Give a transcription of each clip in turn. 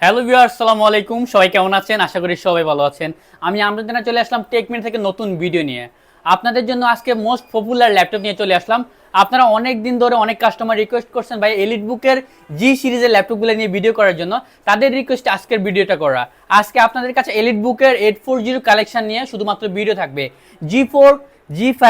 Hello viewers, আসসালামু আলাইকুম। সবাই কেমন আছেন? আশা করি সবাই ভালো আছেন। আমি আপনাদের জন্য চলে আসলাম টেকমিন থেকে নতুন ভিডিও নিয়ে। আপনাদের জন্য আজকে মোস্ট পপুলার ল্যাপটপ নিয়ে চলে আসলাম। আপনারা অনেক দিন ধরে অনেক কাস্টমার রিকোয়েস্ট করছেন ভাই এলিট বুকের জি সিরিজের ল্যাপটপগুলো নিয়ে ভিডিও করার জন্য। তাদের রিকোয়েস্টে আজকের ভিডিওটা করা। আজকে আপনাদের কাছে এলিট বুকের 840 কালেকশন নিয়ে শুধুমাত্র ভিডিও থাকবে। G4, G5,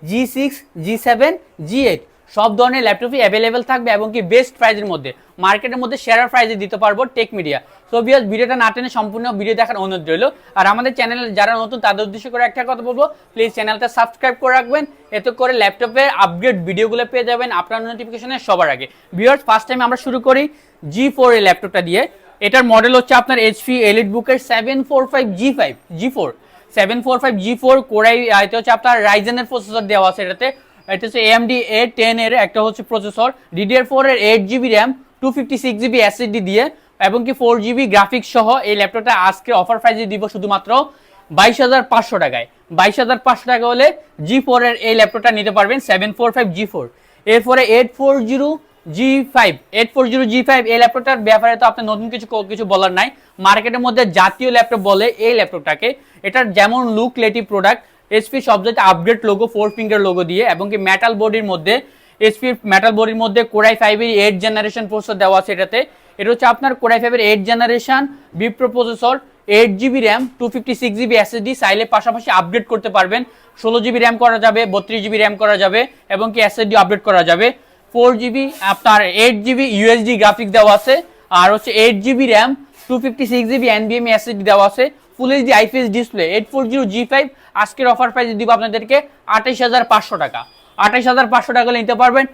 G6, G7, G8 সব ধরনের ল্যাপটপই অ্যাভেলেবেল থাকবে এবং কি বেস্ট প্রাইজের মধ্যে, মার্কেটের মধ্যে সেরা প্রাইজে দিতে পারবো টেক মিডিয়া। সো ভিউয়ার্স, ভিডিওটা না টেনে সম্পূর্ণ ভিডিও দেখার অনুরোধ রইল। আর আমাদের চ্যানেলে যারা নতুন তাদের উদ্দেশ্য করে একটা কথা বলবো, প্লিজ চ্যানেলটা সাবস্ক্রাইব করে রাখবেন। এতে করে ল্যাপটপের আপগ্রেড ভিডিওগুলো পেয়ে যাবেন আপনার নোটিফিকেশনে সবার আগে। ভিউয়ার্স, ফার্স্ট টাইম আমরা শুরু করি G4 এর ল্যাপটপটা দিয়ে। এটার মডেল হচ্ছে আপনার এইচপি এলিট বুকের 745 G4 745 G4 কোরাই। এটা হচ্ছে আপনার রাইজেনের প্রসেসর দেওয়া আছে এটাতে। এটা হচ্ছে AMD A10 এর একটা হচ্ছে প্রসেসর, DDR4 এর 8GB র্যাম, 256GB SSD দিয়ে এবং কি 4GB গ্রাফিক্স সহ এই ল্যাপটপটা আজকে অফার প্রাইসে দিব শুধুমাত্র 22,500 টাকায়। 22,500 টাকা হলে G4 এর এই ল্যাপটপটা নিতে পারবেন 745 G4। এরপরে 840G5 এই ল্যাপটপটার ব্যাপারে তো আপনার নতুন কিছু বলার নাই। মার্কেটের মধ্যে জাতীয় ল্যাপটপ বলে এই ল্যাপটপটাকে। এটার যেমন লুক লেটিভ প্রোডাক্ট, এইচপি সবচেয়ে আপগ্রেড লোগো 4 ফিঙ্গার লোগো দিয়ে এবং কি মেটাল বডির মধ্যে, এইচপি মেটাল বডির মধ্যে কোরাই 5 এর 8 জেনারেশন প্রসেসর দেওয়া আছে এটাতে। এটা হচ্ছে আপনার কোরাই 5 এর 8 generation Bipro processor, 8GB RAM, 256GB SSD। চাইলে পাশাপাশি আপগ্রেড করতে পারবেন। 16GB র্যাম করা যাবে, 32GB র্যাম করা যাবে এবং কি SSD আপগ্রেড করা যাবে। 4GB আপনার 8GB USD গ্রাফিক্স দেওয়া আছে আর হচ্ছে 8GB RAM, 256GB NVMe SSD দেওয়া আছে। Full HD IPS display. 840G5 আজকের অফার প্রাইসে দিব আপনাদেরকে 28,500 টাকা। 28,500 টাকা নিতে পারবেন।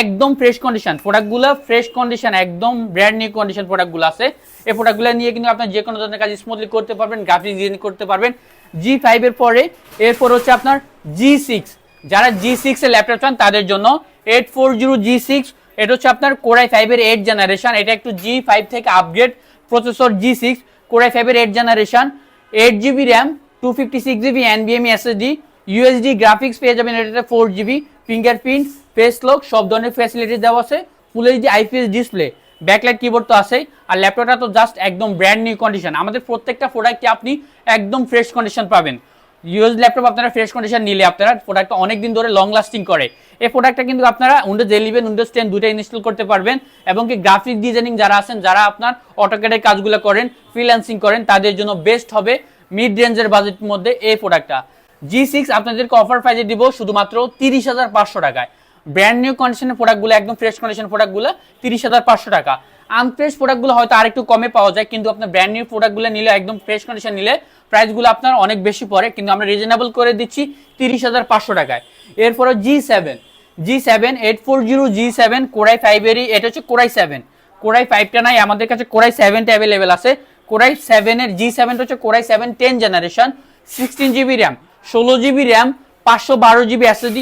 একদম ফ্রেশ কন্ডিশন প্রোডাক্টগুলো, ফ্রেশ কন্ডিশন একদম ব্র্যান্ড নিউ কন্ডিশন প্রোডাক্টগুলো আছে। এই প্রোডাক্টগুলো নিয়ে কিন্তু আপনার যে কোনো ধরনের কাজ স্মুথলি করতে পারবেন, গ্রাফিক্স ডিজাইন করতে পারবেন। G5 এর পরে এরপর হচ্ছে আপনার G6। যারা G6 এর ল্যাপটপ চান তাদের জন্য 840G6। এটা হচ্ছে আপনার কোরাই 5 এর 8 জেনারেশন। এটা একটু G5 থেকে আপগ্রেড প্রসেসর। G6 কোরাই 5 এর 8 generation, 8GB RAM, 256GB NVMe SSD, USD graphics পেয়ে যাবেন এটাতে, 4GB ফিঙ্গারপ্রিন্ট, ফেস লক সব ধরনের ফ্যাসিলিটি দেওয়া আছে। Full HD IPS display, backlight keyboard তো আছেই। আর ল্যাপটপটা তো জাস্ট একদম ব্র্যান্ড নিউ কন্ডিশন। আমাদের প্রত্যেকটা প্রোডাক্টে আপনি একদম ফ্রেশ কন্ডিশন পাবেন। ইউএস ল্যাপটপ আপনারা ফ্রেশ কন্ডিশন নিলে আপনারা প্রোডাক্টটা অনেক দিন ধরে লং লাস্টিং করে। এই প্রোডাক্টটা কিন্তু আপনারা উইন্ডোজ 11 উইন্ডোজ 10 দুটাই ইনস্টল করতে পারবেন এবং কি গ্রাফিক ডিজাইনিং যারা আছেন, যারা আপনার অটোক্যাডের কাজগুলো করেন, ফ্রিল্যান্সিং করেন, তাদের জন্য বেস্ট হবে মিড রেঞ্জের বাজেটের মধ্যে এই প্রোডাক্টটা। G6 আপনাদেরকে অফার প্রাইসে দিব শুধুমাত্র 30,500 টাকায়। ব্র্যান্ড নিউ কন্ডিশনের প্রোডাক্টগুলো, একদম ফ্রেশ কন্ডিশন প্রোডাক্টগুলো 30,500 টাকা। আনফ্রেশ প্রোডাক্টগুলো হয়তো আরেকটু কমে পাওয়া যায়, কিন্তু আপনার ব্র্যান্ড নিউ প্রোডাক্টগুলো নিলে, একদম ফ্রেশ কন্ডিশন নিলে প্রাইসগুলো আপনার অনেক বেশি পড়ে, কিন্তু আমরা রিজনেবল করে দিচ্ছি 30,500 টাকায়। এরপরে G7 840G7 কোরাই 5 এরই। এটা হচ্ছে কোরাই 7, কোরাই 5টা নাই আমাদের কাছে, কোরাই 7টা অ্যাভেলেবেল আছে। কোরাই 7 এর G7 হচ্ছে core i 7 10 generation, 16GB RAM, 16GB RAM, 512GB SSD,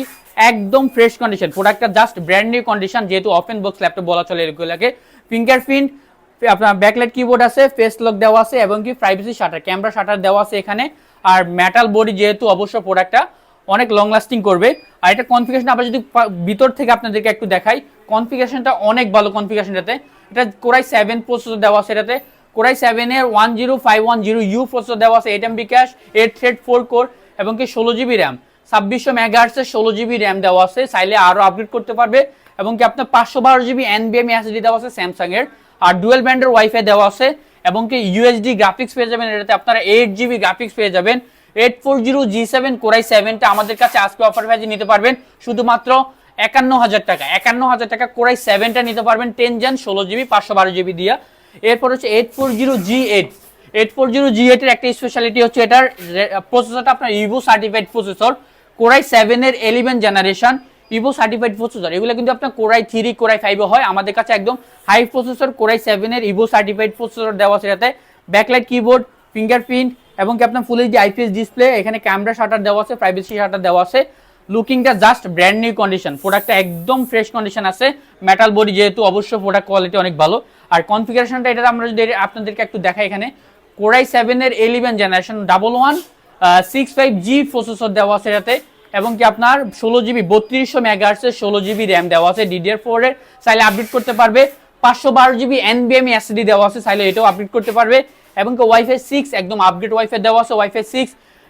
একদম ফ্রেশ কন্ডিশন প্রোডাক্টটা, জাস্ট ব্র্যান্ড নিউ কন্ডিশন, যেহেতু ওপেন বক্স ল্যাপটপ বলা চলে এগুলোকে। ফিঙ্গারপ্রিন্ট, আপনার ব্যাকলাইট কিবোর্ড আছে, ফেস লক দেওয়া আছে এবং কি প্রাইভেসি শাটার, ক্যামেরা শাটার দেওয়া আছে এখানে। আর মেটাল বডি যেহেতু, অবশ্য প্রোডাক্টটা অনেক লং লাস্টিং করবে। আর এটা কনফিগারেশন আমরা যদি ভিতর থেকে আপনাদেরকে একটু দেখাই, কনফিগারেশনটা অনেক ভালো কনফিগারেশনটাতে। এটা কোরাই 7 প্রসেসর দেওয়া আছে এটাতে। কোরাই 7 এর 10510U প্রসেসর দেওয়া আছে, 8MB ক্যাশ, 8 থ্রেড 4 কোর এবং কি 16GB র্যাম, 2600 মেগাহার্টজের 16GB র্যাম দেওয়া আছে। চাইলে আরো আপগ্রেড করতে পারবে এবং কি আপনার 512GB NVMe SSD দেওয়া আছে স্যামসাং এর। আর ডুয়েল ব্যান্ডের ওয়াইফাই দেওয়া আছে এবং কি ইউএসডি গ্রাফিক্স পেয়ে যাবেন এটাতে। আপনারা 8GB গ্রাফিক্স পেয়ে যাবেন। 840G7 কোরাই 7টা আমাদের কাছে আজকে অফার প্রাইসে নিতে পারবেন শুধুমাত্র 51,000 টাকা। 51,000 টাকা কোরাই 7টা নিতে পারবেন 10 জেন 16GB 512GB দিয়া। এরপর হচ্ছে 840G8 এর একটা স্পেশালিটি হচ্ছে এটার প্রসেসরটা আপনার ইভো সার্টিফাইড প্রসেসর। কোরাই 7 এর 11 জেনারেশন ইভো সার্টিফাইড প্রসেসর। এগুলো কিন্তু আপনার কোরাই 3 কোরাই 5 হয়, আমাদের কাছে একদম হাই প্রসেসর কোরাই 7 এর ইভো সার্টিফাইড প্রসেসর দেওয়া আছে এটাতে। ব্যাকলাইট কিবোর্ড, ফিঙ্গারপ্রিন্ট এবং কি আপনার ফুল এইচডি আইপিএস ডিসপ্লে, এখানে ক্যামেরা শাটার দেওয়া আছে, প্রাইভেসি শাটার দেওয়া আছে। লুকিংটা জাস্ট ব্র্যান্ড নিউ কন্ডিশন, প্রোডাক্টটা একদম ফ্রেশ কন্ডিশন আছে। মেটাল বডি যেহেতু, অবশ্য প্রোডাক্ট কোয়ালিটি অনেক ভালো। আর কনফিগারেশনটা এটা আমরা যদি আপনাদেরকে একটু দেখাই, এখানে কোরাই 7 এর 11 জেনারেশন 1165G প্রসেসর দেওয়া আছে এটাতে এবং কি আপনার 16GB 3200 মেগাহার্টজের 16GB র্যাম দেওয়া আছে। DDR4 এর চাইলে আপডেট করতে পারবে। 512 GB NVMe SSD দেওয়া আছে, চাইলে এটাও আপডেট করতে পারবে। এবং ওয়াইফাই 6 একদম আপডেট ওয়াইফাই দেওয়া আছে, ওয়াইফাই 6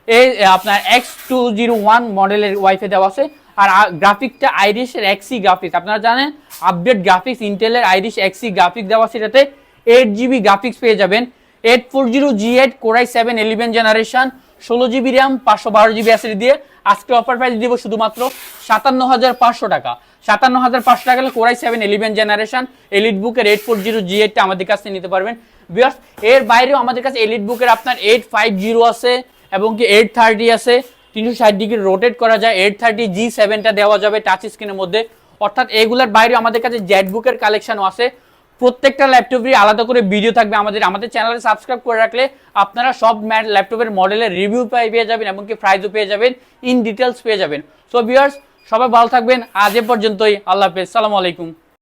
এই আপনার X201 মডেলের ওয়াইফাই দেওয়া আছে। আর গ্রাফিকটা আইরিশের এক্সি গ্রাফিক্স, আপনারা জানেন আপডেট গ্রাফিক্স ইন্টেলের আইরিশ এক্সি গ্রাফিক্স দেওয়া আছে, এটাতে 8GB গ্রাফিক্স পেয়ে যাবেন। 840G8 Core i7 11 generation, 16GB RAM 512GB SSD দিয়ে আজকে অফার প্রাইস দিব শুধুমাত্র 57,500 টাকা। 57,500 টাকা হলে Core i7 11 জেনারেশন এলিট বুকের 840G8 টা আমাদের কাছে নিতে পারবেন। ভিউয়ার্স এর বাইরেও আমাদের কাছে এলিট বুকের আপনার 850 আছে এবং কি 830 আছে, 360 ডিগ্রি রোটেট করা যায়। 830G7 টা দেওয়া যাবে টাচ স্ক্রিনের মধ্যে। অর্থাৎ এগুলোর বাইরে আমাদের কাছে জেড বুকের কালেকশনও আছে। প্রত্যেকটা ল্যাপটপেরই আলাদা করে ভিডিও থাকবে। আমাদের চ্যানেলে সাবস্ক্রাইব করে রাখলে আপনারা সব ল্যাপটপের মডেলের রিভিউ পেয়ে যাবেন এবং কি প্রাইসও পেয়ে যাবেন, ইন ডিটেলস পেয়ে যাবেন। সো ভিউয়ার্স সবাই ভালো থাকবেন, আজ এ পর্যন্তই, আল্লাহ হাফেজ, আসসালামু আলাইকুম।